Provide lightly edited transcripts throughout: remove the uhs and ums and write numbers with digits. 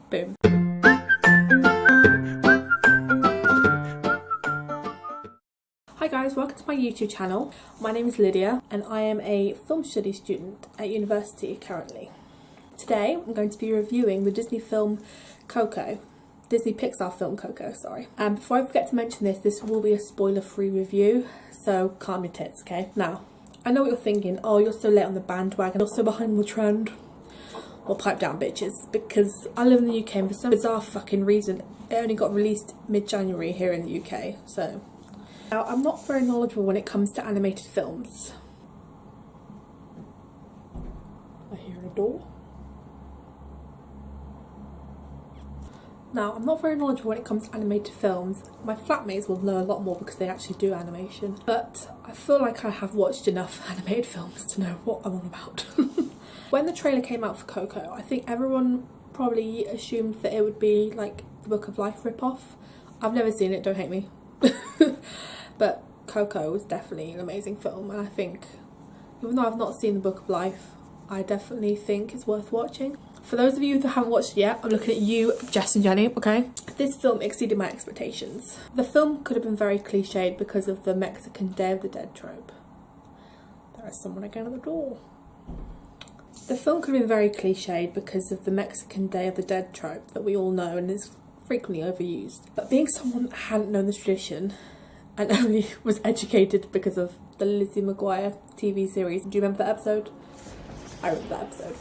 Boom. Hi guys, welcome to my YouTube channel. My name is Lydia and I am a film studies student at university currently. Today I'm going to be reviewing the Disney film COCO. Disney Pixar film COCO, sorry. And before I forget to mention this will be a spoiler-free review, so calm your tits, okay? Now, I know what you're thinking, oh, you're so late on the bandwagon, you're so behind the trend. Well, pipe down, bitches, because I live in the UK and for some bizarre fucking reason, it only got released mid-January here in the UK, so. Now, I'm not very knowledgeable when it comes to animated films. I hear a door. Now, I'm not very knowledgeable when it comes to animated films. My flatmates will know a lot more because they actually do animation. But I feel like I have watched enough animated films to know what I'm on about. When the trailer came out for COCO, I think everyone probably assumed that it would be like the Book of Life ripoff. I've never seen it, don't hate me. But COCO was definitely an amazing film, and I think, even though I've not seen the Book of Life, I definitely think it's worth watching. For those of you that haven't watched it yet, I'm looking at you, Jess and Jenny, okay? This film exceeded my expectations. The film could have been very cliched because of the Mexican Day of the Dead trope. There is someone again at the door. The film could have been very cliched because of the Mexican Day of the Dead trope that we all know and is frequently overused. But being someone that hadn't known this tradition and only was educated because of the Lizzie McGuire TV series, do you remember that episode? I remember that episode.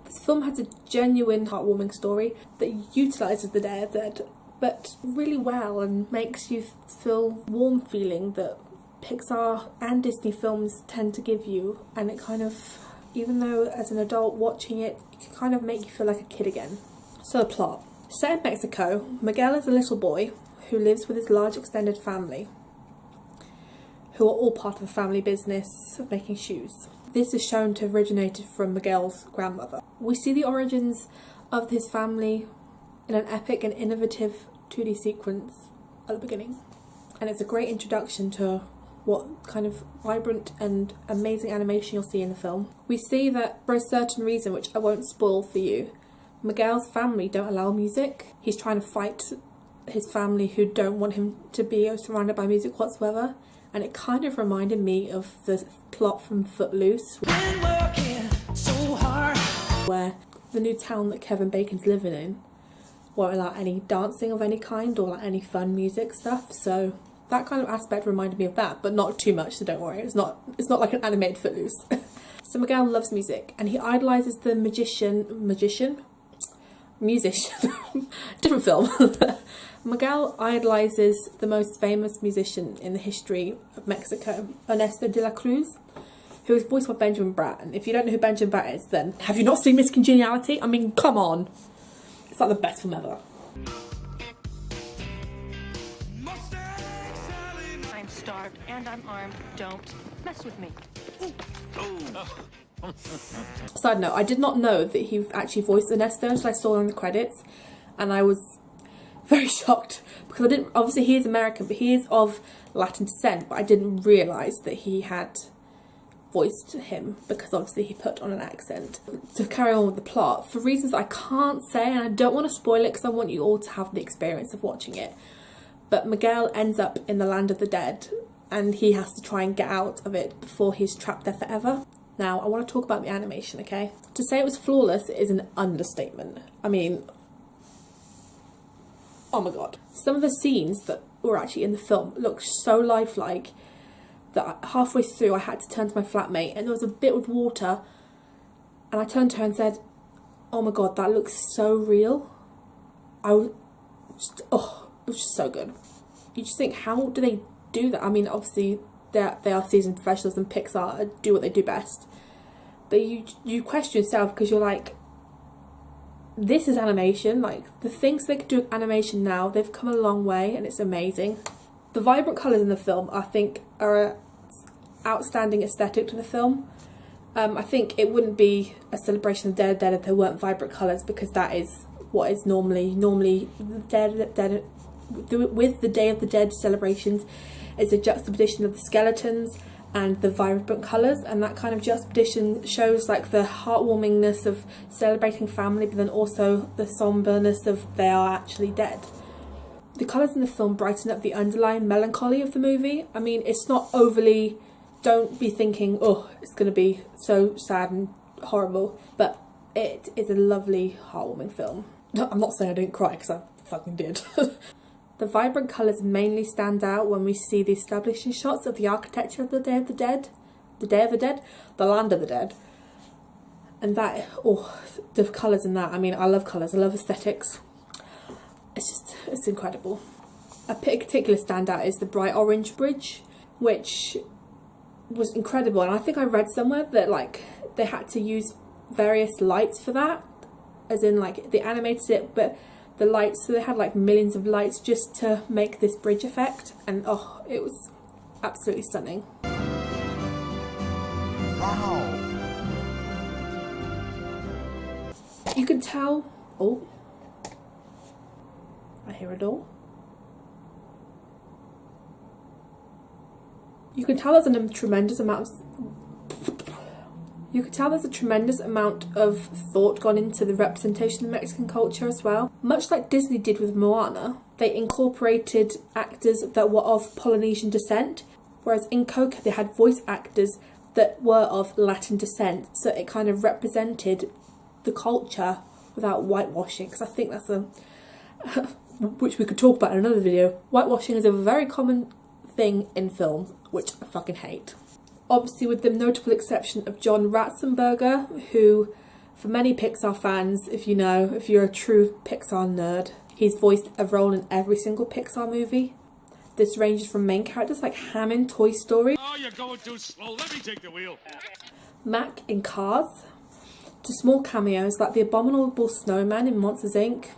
This film has a genuine, heartwarming story that utilises the Day of the Dead, but really well, and makes you feel warm feeling that Pixar and Disney films tend to give you, and it kind of, even though as an adult watching it, it can kind of make you feel like a kid again. So the plot. Set in Mexico, Miguel is a little boy who lives with his large extended family, who are all part of the family business of making shoes. This is shown to have originated from Miguel's grandmother. We see the origins of his family in an epic and innovative 2D sequence at the beginning. And it's a great introduction to what kind of vibrant and amazing animation you'll see in the film. We see that for a certain reason, which I won't spoil for you, Miguel's family don't allow music. He's trying to fight his family who don't want him to be surrounded by music whatsoever. And it kind of reminded me of the plot from Footloose, so hard, where the new town that Kevin Bacon's living in won't allow any dancing of any kind or like any fun music stuff. So that kind of aspect reminded me of that, but not too much, so don't worry. It's not like an animated Footloose. So Miguel loves music and he idolises the musician, different film. Miguel idolises the most famous musician in the history of Mexico, Ernesto de la Cruz, who is voiced by Benjamin Bratt. And if you don't know who Benjamin Bratt is, then have you not seen Miss Congeniality? I mean, come on. It's like the best film ever. I'm starved and I'm armed. Don't mess with me. Side note, I did not know that he actually voiced Ernesto until I saw it on the credits, and I was very shocked because I didn't, obviously he is American, but he is of Latin descent, but I didn't realise that he had voiced him because obviously he put on an accent. To carry on with the plot, for reasons I can't say, and I don't want to spoil it because I want you all to have the experience of watching it, but Miguel ends up in the land of the dead and he has to try and get out of it before he's trapped there forever. Now, I want to talk about the animation, okay? To say it was flawless is an understatement. I mean, oh my god. Some of the scenes that were actually in the film looked so lifelike that halfway through I had to turn to my flatmate and there was a bit with water and I turned to her and said, oh my god, that looks so real. I was just, oh, it was just so good. You just think, how do they do that? I mean, obviously they are seasoned professionals and Pixar do what they do best, but you question yourself because you're like, this is animation. Like, the things they could do with animation now, they've come a long way and it's amazing. The vibrant colours in the film, I think, are an outstanding aesthetic to the film. I think it wouldn't be a celebration of the Dead if there weren't vibrant colours, because that is what is normally with the Day of the Dead celebrations, is a juxtaposition of the skeletons and the vibrant colours, and that kind of juxtaposition shows like the heartwarmingness of celebrating family, but then also the somberness of they are actually dead. The colours in the film brighten up the underlying melancholy of the movie. I mean, it's not overly, don't be thinking, oh, it's going to be so sad and horrible, but it is a lovely, heartwarming film. I'm not saying I didn't cry, because I fucking did. The vibrant colours mainly stand out when we see the establishing shots of the architecture of the Day of the Dead, the Land of the Dead. And that, oh, the colours in that, I mean, I love colours, I love aesthetics. It's incredible. A particular standout is the bright orange bridge, which was incredible. And I think I read somewhere that, like, they had to use various lights for that, as in, like, they animated it, but the lights, so they had like millions of lights just to make this bridge effect, and oh, it was absolutely stunning. Wow. You can tell, oh, I hear a door. You can tell there's a tremendous amount of thought gone into the representation of Mexican culture as well. Much like Disney did with Moana, they incorporated actors that were of Polynesian descent, whereas in COCO they had voice actors that were of Latin descent, so it kind of represented the culture without whitewashing, because I think that's a which we could talk about in another video. Whitewashing is a very common thing in film, which I fucking hate. Obviously, with the notable exception of John Ratzenberger, who, for many Pixar fans, if you're a true Pixar nerd, he's voiced a role in every single Pixar movie. This ranges from main characters like Ham in Toy Story, oh, you're going too slow, let me take the wheel, Mac in Cars, to small cameos like the abominable snowman in Monsters Inc.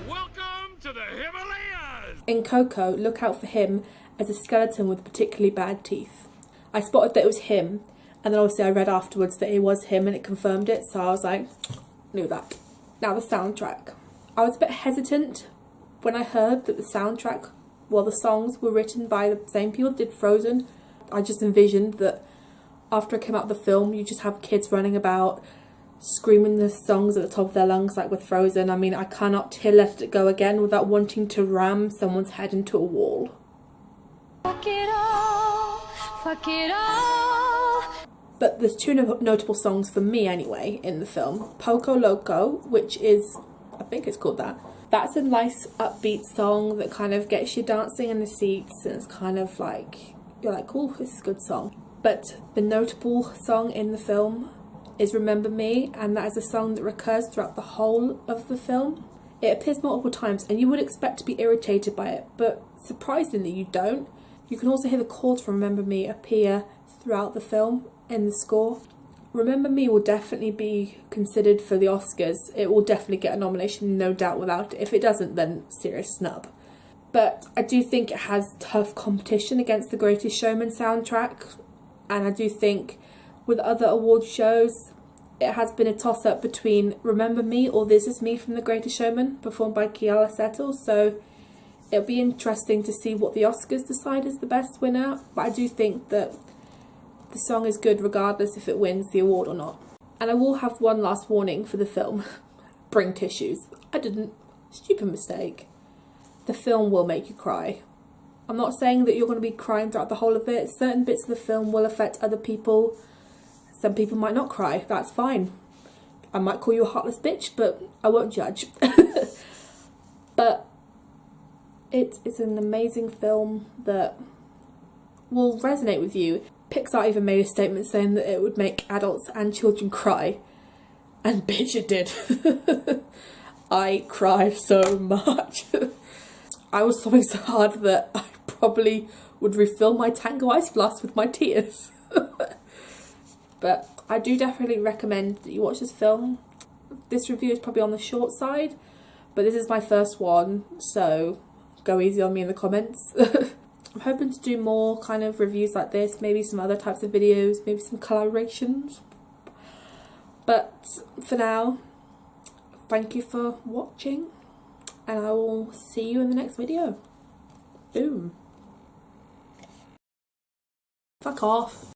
Welcome to the Himalayas! In COCO, look out for him as a skeleton with particularly bad teeth. I spotted that it was him, and then obviously I read afterwards that it was him and it confirmed it, so I was like, knew that. Now the soundtrack. I was a bit hesitant when I heard that the soundtrack, well, the songs were written by the same people that did Frozen. I just envisioned that after it came out of the film, you just have kids running about screaming the songs at the top of their lungs like with Frozen. I mean, I cannot let it go again without wanting to ram someone's head into a wall. Fuck it all, fuck it all. But there's two notable songs for me anyway in the film. Poco Loco, which is, I think it's called that. That's a nice upbeat song that kind of gets you dancing in the seats, and it's kind of like, you're like, cool, this is a good song. But the notable song in the film is Remember Me, and that is a song that recurs throughout the whole of the film. It appears multiple times and you would expect to be irritated by it, but surprisingly you don't. You can also hear the chords from Remember Me appear throughout the film in the score. Remember Me will definitely be considered for the Oscars. It will definitely get a nomination, no doubt without it. If it doesn't, then serious snub. But I do think it has tough competition against the Greatest Showman soundtrack, and I do think with other award shows it has been a toss-up between Remember Me or This Is Me from The Greatest Showman, performed by Keala Settle, so it'll be interesting to see what the Oscars decide is the best winner, but I do think that the song is good regardless if it wins the award or not. And I will have one last warning for the film. Bring tissues. I didn't. Stupid mistake. The film will make you cry. I'm not saying that you're going to be crying throughout the whole of it. Certain bits of the film will affect other people. Some people might not cry. That's fine. I might call you a heartless bitch, but I won't judge. But it's an amazing film that will resonate with you. Pixar even made a statement saying that it would make adults and children cry. And bitch, it did. I cried so much. I was sobbing so hard that I probably would refill my Tango Ice Blast with my tears. But I do definitely recommend that you watch this film. This review is probably on the short side, but this is my first one, so go easy on me in the comments. I'm hoping to do more kind of reviews like this, maybe some other types of videos, maybe some collaborations. But for now, thank you for watching, and I will see you in the next video. Boom. Fuck off.